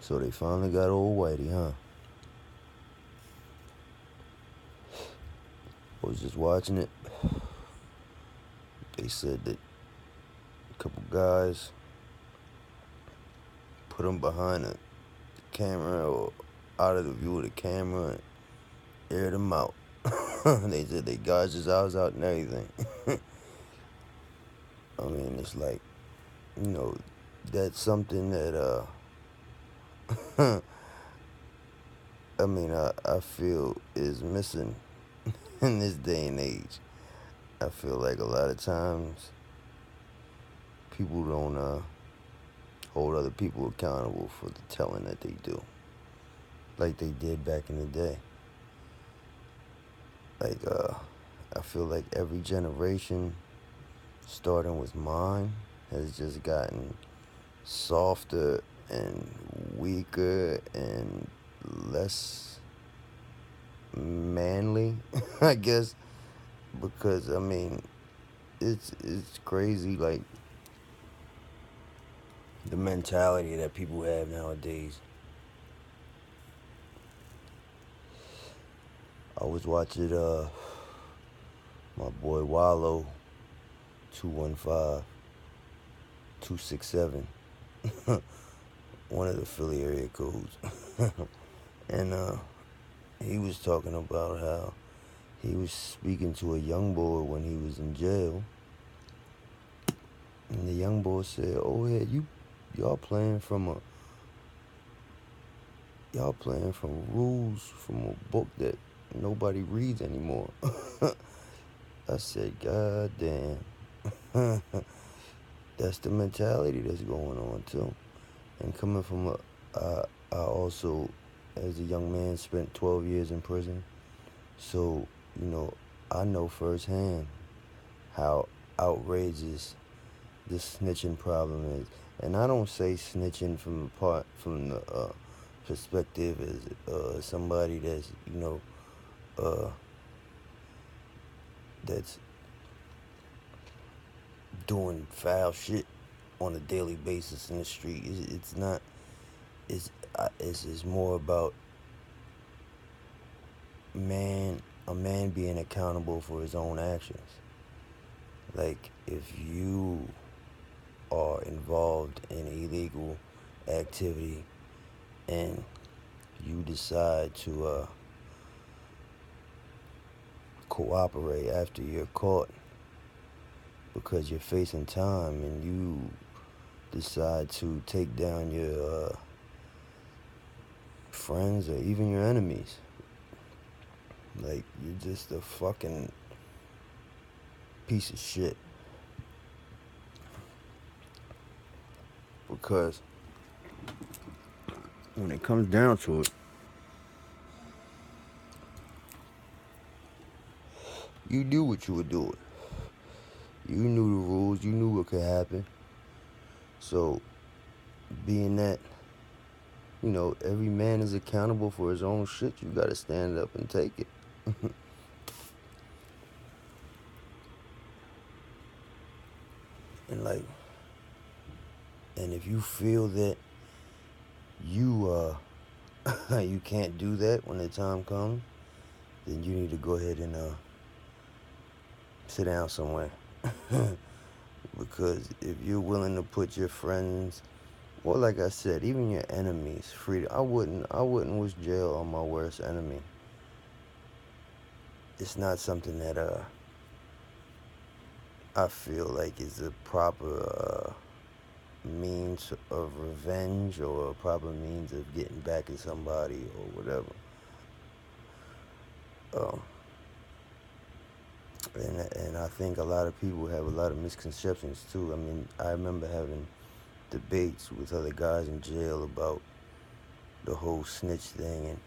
So they finally got old Whitey, huh? I was just watching it. They said that a couple guys put him behind the camera or out of the view of the camera and aired him out. They said they gouged his eyes out and everything. I mean, it's like, that's something that, I feel is missing in this day and age. I feel like a lot of times people don't hold other people accountable for the telling that they do, like they did back in the day. Like, I feel like every generation, starting with mine, has just gotten softer and weaker and less manly, I guess, because it's crazy, like the mentality that people have nowadays. I was watching my boy Wallow 215 267, one of the Philly area codes. And he was talking about how he was speaking to a young boy when he was in jail, and the young boy said, "Oh yeah, y'all playing from rules from a book that nobody reads anymore." I said, "God damn." That's the mentality that's going on too. And coming from I also, as a young man, spent 12 years in prison. So, I know firsthand how outrageous this snitching problem is. And I don't say snitching from the perspective as somebody that's, that's doing foul shit on a daily basis in the street. It's not. It's more about a man being accountable for his own actions. Like, if you are involved in illegal activity and you decide to cooperate after you're caught because you're facing time, and you decide to take down your friends or even your enemies, like, you're just a fucking piece of shit. Because when it comes down to it, you knew what you were doing. You knew the rules. You knew what could happen. So, being that, every man is accountable for his own shit, you gotta stand up and take it. And if you feel that you you can't do that when the time comes, then you need to go ahead and sit down somewhere. Because if you're willing to put your friends, well, like I said, even your enemies free, I wouldn't wish jail on my worst enemy. It's not something that I feel like is a proper means of revenge or a proper means of getting back at somebody or whatever. And I think a lot of people have a lot of misconceptions too. I mean, I remember having debates with other guys in jail about the whole snitch thing,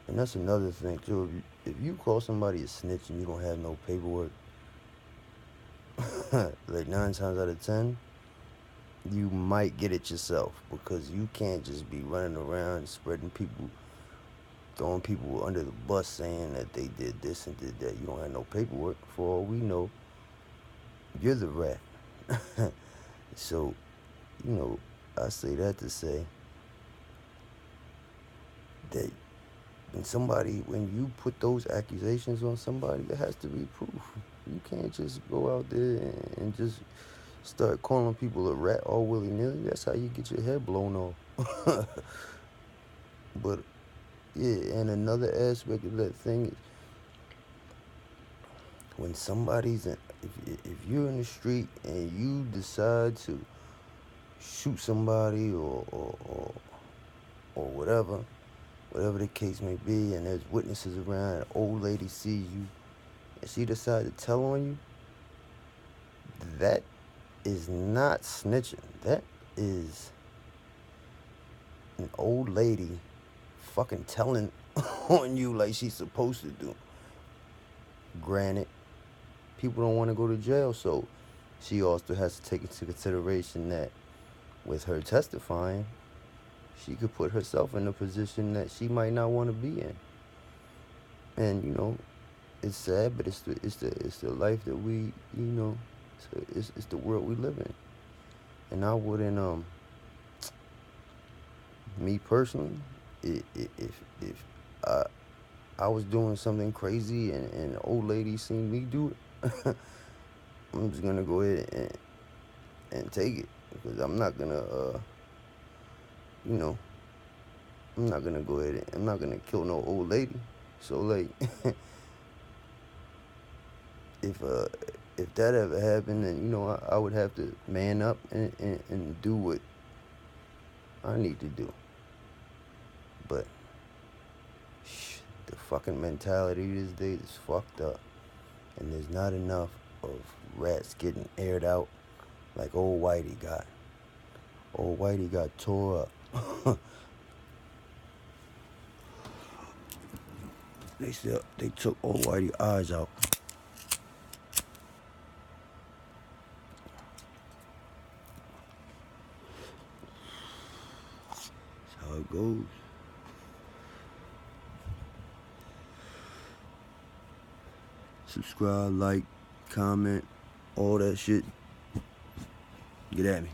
and that's another thing too. If you call somebody a snitch and you don't have no paperwork, like 9 times out of 10, you might get it yourself, because you can't just be running around spreading people, throwing people under the bus saying that they did this and did that. You don't have no paperwork. For all we know, you're the rat. So, I say that to say, that when you put those accusations on somebody, there has to be proof. You can't just go out there and just start calling people a rat all willy-nilly. That's how you get your head blown off. But yeah, and another aspect of that thing is when if you're in the street and you decide to shoot somebody or whatever the case may be, and there's witnesses around, an old lady sees you, and she decides to tell on you, that is not snitching. That is an old lady fucking telling on you like she's supposed to do. Granted, people don't want to go to jail, so she also has to take into consideration that with her testifying, she could put herself in a position that she might not want to be in. And you know, it's sad, but it's the life that we, you know, it's the world we live in. And I wouldn't me personally, if I was doing something crazy and an old lady seen me do it, I'm just gonna go ahead and take it, because I'm not gonna you know, I'm not gonna go ahead and I'm not gonna kill no old lady. So like if that ever happened, then you know I would have to man up and do what I need to do. But the fucking mentality these days is fucked up, and there's not enough of rats getting aired out like old Whitey got. Old Whitey got tore up. They took old Whitey's eyes out. That's how it goes. Subscribe, like, comment, all that shit. Get at me.